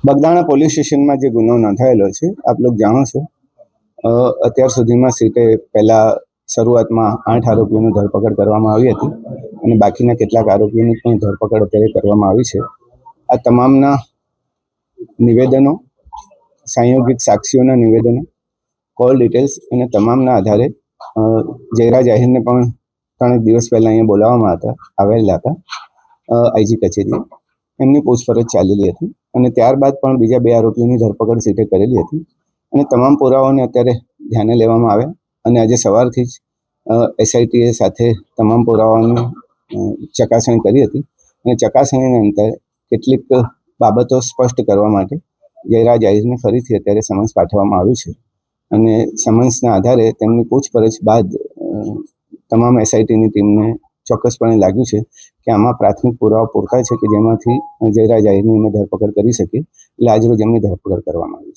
Bagdana police સ્ટેશનમાં જે ગુનો નોંધાયેલો છે આપ લોકો જાણો છો, અત્યાર સુધીમાં સીટે પહેલા શરૂઆતમાં 8 આરોપીઓની ધરપકડ કરવામાં આવી હતી અને બાકીના કેટલાક આરોપીઓની પણ ધરપકડ અત્યારે કરવામાં આવી છે. આ તમામના નિવેદનો, સંયોગિત સાક્ષીઓના નિવેદનો, કોલ ડિટેલ્સ અને તમામના આધારે જયરાજ આહિરને પણ 3 દિવસ પહેલા અહીંયા બોલાવવામાં આવેલા હતા આઈજી કચેરીએ. એમની પૂછપરછ ચાલેલી હતી અને ત્યારબાદ પણ બીજા 2 આરોપીઓની ધરપકડ સીટે કરેલી હતી અને તમામ પુરાવાઓને અત્યારે ધ્યાને લેવામાં આવ્યા અને આજે સવારથી જ એસઆઈટીએ સાથે તમામ પુરાવાઓની ચકાસણી કરી હતી અને ચકાસણીના અંતે કેટલીક બાબતો સ્પષ્ટ કરવા માટે જયરાજ આહિરને ફરીથી અત્યારે સમન્સ પાઠવવામાં આવ્યું છે અને સમન્સના આધારે તેમની પૂછપરછ બાદ તમામ એસઆઈટીની ટીમને ચોક્કસપણે લાગ્યું છે કે આમાં પ્રાથમિક પુરાવા પૂરતા છે કે જેમાંથી જયરાજ આહિરની ધરપકડ કરી શકે, એટલે આજરોજ એમની ધરપકડ કરવામાં આવી છે.